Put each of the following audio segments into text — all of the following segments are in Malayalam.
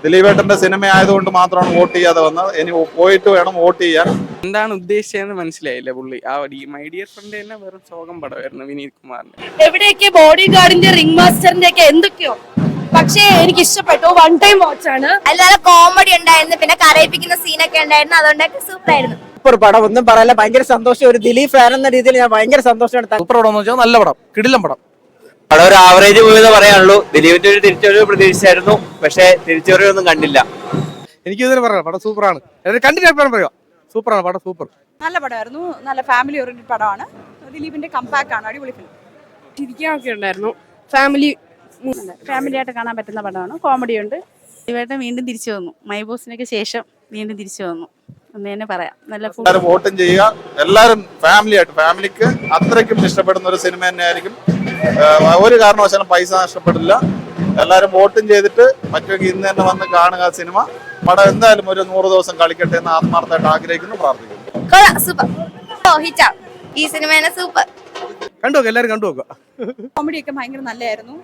ദിലീപേട്ടന്റെ സിനിമ ആയതുകൊണ്ട് മാത്രമാണ് വോട്ട് ചെയ്യാതെ വന്നത്. ഇനി പോയിട്ട് വേണം വോട്ട് ചെയ്യാൻ. എന്താണ് ഉദ്ദേശിച്ചതെന്ന് മനസ്സിലായില്ല പുള്ളി. ആ മൈ ഡിയർ ഫ്രണ്ട് തന്നെ വെറും ശോകം പടമായിരുന്നു വിനീത് കുമാറിന്റെ. എവിടെയൊക്കെ ബോഡി ഗാർഡിന്റെ റിംഗ് മാസ്റ്ററിന്റെ ഒക്കെ എന്തൊക്കെയോ, പക്ഷേ എനിക്ക് ഇഷ്ടപ്പെട്ടു. വൺ ടൈം വാച്ച് ആണ്. അല്ലാതെ കോമഡി ഉണ്ടായിരുന്നു, പിന്നെ കരയിപ്പിക്കുന്ന സീനൊക്കെ ഉണ്ടായിരുന്നു. അതുകൊണ്ടൊക്കെ സൂപ്പർ ആയിരുന്നു. സൂപ്പർ പടം, ഒന്നും പറയല്ല. ഭയങ്കര സന്തോഷം. ഒരു ദിലീപ് ഫാൻ എന്ന രീതിയിൽ ഞാൻ ഭയങ്കര സന്തോഷമാണ്. സൂപ്പർ പടം എന്ന് വെച്ചാൽ നല്ല പടം, കിടിലം പടം. പടം ഒരു ആവറേജ് മൂവി എന്ന് പറയാനുള്ളൂ. ദിലീപിന്റെ ഒരു തിരിച്ചുവരവ് പ്രതീക്ഷിച്ചായിരുന്നു, പക്ഷേ തിരിച്ചുവരവൊന്നും കണ്ടില്ല. എനിക്ക് ഇതിന് പറയാം, പടം സൂപ്പറാണ്. കണ്ടിട്ട് പറയാം, സൂപ്പറാണ് പടം, സൂപ്പർ. നല്ല പടമായിരുന്നു. നല്ല ഫാമിലി ഓറിയന്റഡ് പടമാണ്. ദിലീപിന്റെ കംബാക്ക് ആണ്. അടിപൊളി ഫിലിം. ചിരിക്കാനൊക്കെ ഉണ്ടായിരുന്നു. ഫാമിലി ആയിട്ട് കാണാൻ പറ്റുന്ന പടമാണ്. കോമഡി ഉണ്ട്. ദിലീപേട്ടൻ വീണ്ടും തിരിച്ചു വന്നു. മൈ ബോസിനൊക്കെ ശേഷം വീണ്ടും തിരിച്ചു വന്നു എന്ന് തന്നെ പറയാം. നല്ല എല്ലാവരും വോട്ടും ചെയ്യുക. എല്ലാവരും ഫാമിലിക്ക് അത്രയ്ക്കും ഇഷ്ടപ്പെടുന്ന ഒരു സിനിമ തന്നെയായിരിക്കും. ഒരു കാരണവശാലും പൈസ നഷ്ടപ്പെടില്ല. എല്ലാവരും വോട്ടും ചെയ്തിട്ട് പറ്റുമെങ്കിൽ ഇന്ന് തന്നെ വന്ന് കാണുക സിനിമ. പടം എന്തായാലും ഒരു 100 ദിവസം കളിക്കട്ടെ എന്ന് ആത്മാർത്ഥമായിട്ട് ആഗ്രഹിക്കുന്നു, പ്രാർത്ഥിക്കുന്നു. ഈ സിനിമ സൂപ്പർ. കണ്ടുനോക്കുക, എല്ലാവരും കണ്ടുനോക്കുക. കോമഡി ഒക്കെ ഭയങ്കര നല്ലതായിരുന്നു.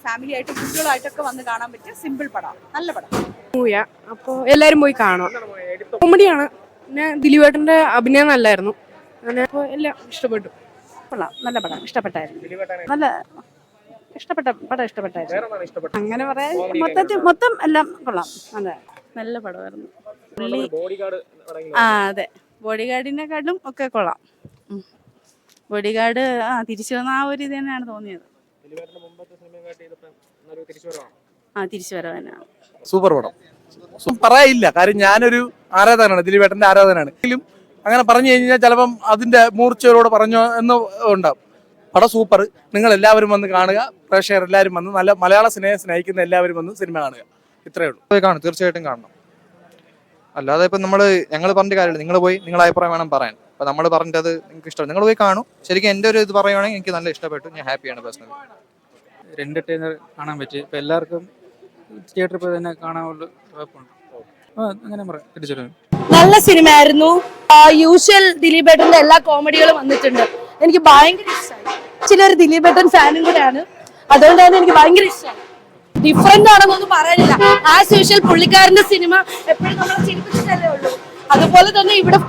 ഫാമിലി ആയിട്ട് കുട്ടികളായിട്ടൊക്കെ വന്ന് കാണാൻ പറ്റിയ സിമ്പിൾ പടം. നല്ല പടം. മൂവിയാ, അപ്പോൾ എല്ലാവരും പോയി കാണാം. കോമഡിയാണ്. പിന്നെ ദിലീപേട്ടന്റെ അഭിനയം നല്ലായിരുന്നു. അങ്ങനെ അപ്പോൾ എല്ലാം ഇഷ്ടപ്പെട്ടു. കൊള്ളാം, നല്ല പടം. ഇഷ്ടപ്പെട്ടായിരുന്നു. നല്ല ഇഷ്ടപ്പെട്ട പടം. ഇഷ്ടപ്പെട്ടായിരുന്നു. അങ്ങനെ പറയാൻ മൊത്തം എല്ലാം കൊള്ളാം. നല്ല പടമായിരുന്നു. പുള്ളി അതെ, ബോഡി ഗാർഡിനെക്കാട്ടും ഒക്കെ കൊള്ളാം. ബോഡി ഗാർഡ് തിരിച്ചു വന്ന ആ ഒരു ഇത് തന്നെയാണ് തോന്നിയത്. തിരിച്ചു വരവ് തന്നെയാണ്. സൂപ്പർ പടം. പറയാനില്ല, കാര്യം ഞാനൊരു ആരാധകനാണ്, ദിലീപേട്ടന്റെ ആരാധകനാണ്. എങ്കിലും അങ്ങനെ പറഞ്ഞു കഴിഞ്ഞാൽ ചിലപ്പം അതിന്റെ മൂർച്ചയോടെ പറഞ്ഞോ എന്ന് ഉണ്ടാവും. പടം സൂപ്പർ. നിങ്ങൾ എല്ലാവരും വന്ന് കാണുക. പ്രേക്ഷകർ എല്ലാവരും വന്ന്, നല്ല മലയാള സിനിമയെ സ്നേഹിക്കുന്ന എല്ലാവരും വന്ന് സിനിമ കാണുക. ഇത്രയേ ഉള്ളൂ. കാണും, തീർച്ചയായിട്ടും കാണണം. അല്ലാതെ ഇപ്പം ഞങ്ങൾ പറഞ്ഞ കാര്യമില്ല. നിങ്ങൾ പോയി നിങ്ങളുടെ അഭിപ്രായം വേണം പറയാൻ. അപ്പം നമ്മൾ പറഞ്ഞത് നിങ്ങൾക്ക് ഇഷ്ടം, നിങ്ങൾ പോയി കാണും. ശരിക്കും എൻ്റെ ഒരു ഇത് പറയുവാണെങ്കിൽ എനിക്ക് നല്ല ഇഷ്ടപ്പെട്ടു. ഞാൻ ഹാപ്പിയാണ് പേഴ്സണലി. എന്റർടൈനർ കാണാൻ പറ്റി. ഇപ്പം എല്ലാവർക്കും തിയേറ്ററിൽ പോയി തന്നെ കാണാനുള്ള കുഴപ്പമുണ്ട്. അങ്ങനെ പറയാം. തിരിച്ചു നല്ല സിനിമ ആയിരുന്നു. യൂഷ്വൽ ദിലീപേട്ടന്റെ എല്ലാ കോമഡികളും വന്നിട്ടുണ്ട്. എനിക്ക് ഭയങ്കര ഇഷ്ടമായി. ചിലൊരു ദിലീപേട്ടൻ ഫാനും കൂടെയാണ്, അതുകൊണ്ട് തന്നെ എനിക്ക് ഭയങ്കര ഇഷ്ടമായി. ഡിഫറെന്റ് ആണെന്നൊന്നും പറയാനില്ല. ആസ് യൂഷ്വൽ പുള്ളിക്കാരന്റെ സിനിമ എപ്പോഴും നമ്മളെ ചിരിപ്പിച്ചിട്ടല്ലേ ഉള്ളൂ. അതുപോലെ തന്നെ ഇവിടെ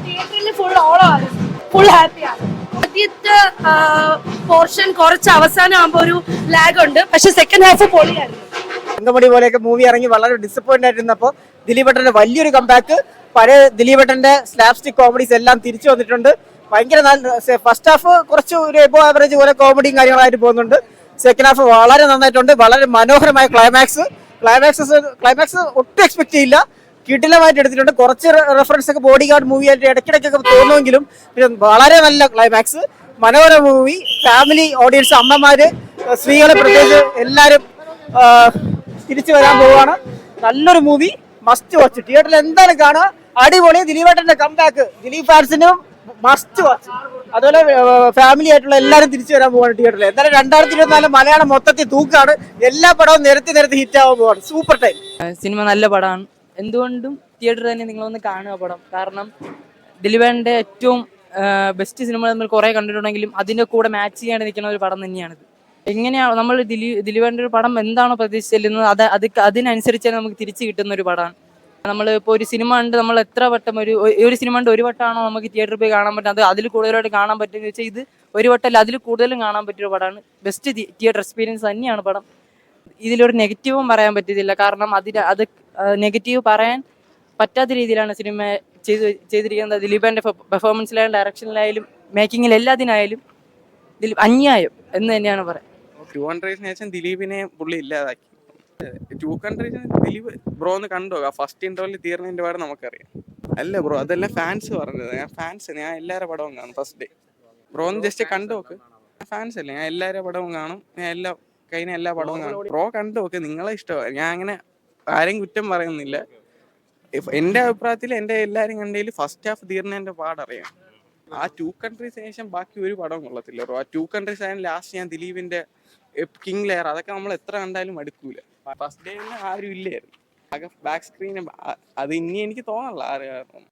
തിയേറ്ററിൽ ഫുൾ ഓളമാണ്, ഫുൾ ഹാപ്പിയാണ്. ആദ്യത്തെ പോർഷൻ കുറച്ച് അവസാനം ആകുമ്പോൾ ഒരു ലാഗ് ഉണ്ട്, പക്ഷെ സെക്കൻഡ് ഹാഫ് പൊളിയായിരുന്നു. അങ്കമണി പോലെയൊക്കെ മൂവി ഇറങ്ങി വളരെ ഡിസപ്പോയിന്റ് ആയിരുന്നപ്പോൾ ദിലീപേട്ടന്റെ വലിയൊരു കംബാക്ക്. പഴയ ദിലീപേട്ടന്റെ സ്ലാപ്സ്റ്റിക് കോമഡീസ് എല്ലാം തിരിച്ചു വന്നിട്ടുണ്ട്. ഭയങ്കര ഫസ്റ്റ് ഹാഫ് കുറച്ച് ഒരു എബോ ആവറേജ് പോലെ കോമഡിയും കാര്യങ്ങളായിട്ട് പോകുന്നുണ്ട്. സെക്കൻഡ് ഹാഫ് വളരെ നന്നായിട്ടുണ്ട്. വളരെ മനോഹരമായ ക്ലൈമാക്സ് ഒട്ടും എക്സ്പെക്ട് ചെയ്യില്ല. കിടിലമായിട്ട് എടുത്തിട്ടുണ്ട്. കുറച്ച് റെഫറൻസ് ഒക്കെ ബോഡി ഗാർഡ് മൂവി ആയിട്ട് ഇടയ്ക്കിടയ്ക്കൊക്കെ തോന്നുമെങ്കിലും പിന്നെ വളരെ നല്ല ക്ലൈമാക്സ്. മനോഹര മൂവി. ഫാമിലി ഓഡിയൻസ്, അമ്മമാര്, സ്ത്രീകളെ പ്രത്യേകിച്ച് എല്ലാവരും തിരിച്ചു വരാൻ പോവുകയാണ്. നല്ലൊരു മൂവി, മസ്റ്റ് വാച്ച്. തിയേറ്ററിൽ എന്തായാലും കാണുക. അടിപൊളി. ദിലീപേട്ടന്റെ കംബാക്ക് ദിലീപ് ഫാൻസിനും മസ്റ്റ് വാച്ച്. അതുപോലെ ഫാമിലി ആയിട്ടുള്ള എല്ലാവരും തിരിച്ചു വരാൻ പോവാണ് തിയേറ്ററിൽ. എന്തായാലും 2024 മലയാളം മൊത്തത്തിൽ തൂക്കാണ്. എല്ലാ പടവും നിരത്തി ഹിറ്റ് ആവാൻ പോവാണ്. Super time. സിനിമ നല്ല പടമാണ്. എന്തുകൊണ്ടും തിയേറ്ററിൽ തന്നെ നിങ്ങളൊന്ന് കാണുക പടം. കാരണം ദിലീപേട്ടൻ്റെ ഏറ്റവും ബെസ്റ്റ് സിനിമ നമ്മൾ കുറേ കണ്ടിട്ടുണ്ടെങ്കിലും അതിൻ്റെ കൂടെ മാച്ച് ചെയ്യാണ്ട് നിൽക്കുന്ന ഒരു പടം തന്നെയാണിത്. എങ്ങനെയാണ് നമ്മൾ ദിലീപേട്ടൻ്റെ ഒരു പടം എന്താണോ പ്രതീക്ഷിച്ചിരുന്നത് അതിനനുസരിച്ച് നമുക്ക് തിരിച്ചു കിട്ടുന്ന ഒരു പടമാണ്. നമ്മളിപ്പോൾ ഒരു സിനിമ ഉണ്ട്, നമ്മൾ എത്ര വട്ടം ഒരു സിനിമ ഉണ്ട്, ഒരു വട്ടമാണോ നമുക്ക് തിയേറ്ററിൽ പോയി കാണാൻ പറ്റുന്നത്, അതിൽ കൂടുതലായിട്ട് കാണാൻ പറ്റുമെന്ന് വെച്ചാൽ ഇത് ഒരു വട്ടമല്ല, അതിൽ കൂടുതലും കാണാൻ പറ്റിയൊരു പടമാണ്. ബെസ്റ്റ് തിയേറ്റർ എക്സ്പീരിയൻസ് തന്നെയാണ് പടം. ഇതിലൊരു നെഗറ്റീവും പറയാൻ പറ്റത്തില്ല. കാരണം അത് നെഗറ്റീവ് പറയാൻ പറ്റാത്ത രീതിയിലാണ് സിനിമ ചെയ്തിരിക്കുന്നത്. ദിലീപേൻ്റെ പെർഫോമൻസിലായാലും ഡയറക്ഷനിലായാലും മേക്കിങ്ങിൽ എല്ലാത്തിനായാലും അന്യായം എന്ന് തന്നെയാണ് പറയാം. 2 കൺട്രീസിന് ശേഷം ദിലീപിനെ പുള്ളി ഇല്ലാതാക്കി. 2 കൺട്രീസിന് ദിലീപ് ബ്രോ ഒന്ന് കണ്ടു. ഫസ്റ്റ് ഇന്റർവെല്ലിൽ തീർന്നതിന്റെ പാട് നമുക്കറിയാം. അല്ല ബ്രോ, അതെല്ലാം ഫാൻസ് പറഞ്ഞത്. ഞാൻ എല്ലാവരുടെ പടവും കാണും ഫസ്റ്റ് ഡേ. ബ്രോ ഒന്ന് ജസ്റ്റ് കണ്ടു നോക്ക്. ഫാൻസ് അല്ലേ, ഞാൻ എല്ലാവരുടെ പടവും കാണും. ഞാൻ എല്ലാ പടവും കാണും. ബ്രോ കണ്ടു നോക്ക്, നിങ്ങളെ ഇഷ്ടമാണ്. ഞാൻ അങ്ങനെ ആരെയും കുറ്റം പറയുന്നില്ല. എൻ്റെ അഭിപ്രായത്തിൽ എൻ്റെ എല്ലാവരും കണ്ടതിൽ ഫസ്റ്റ് ഹാഫ് തീർന്നതിൻ്റെ പാടറിയാം. ആ 2 കൺട്രീസിന് ശേഷം ബാക്കി ഒരു പടവും കൊള്ളത്തില്ല ബ്രോ. ആ 2 കൺട്രീസ് ആയാലും ലാസ്റ്റ് ഞാൻ ദിലീപിന്റെ കിങ് ലെയർ അതൊക്കെ നമ്മൾ എത്ര കണ്ടാലും അടുക്കൂല. ഫസ്റ്റ് ഡേ ആരും ഇല്ലായിരുന്നു. ബാക്ക് സ്ക്രീൻ അത് ഇനി എനിക്ക് തോന്നല്ല ആര് കാരണം.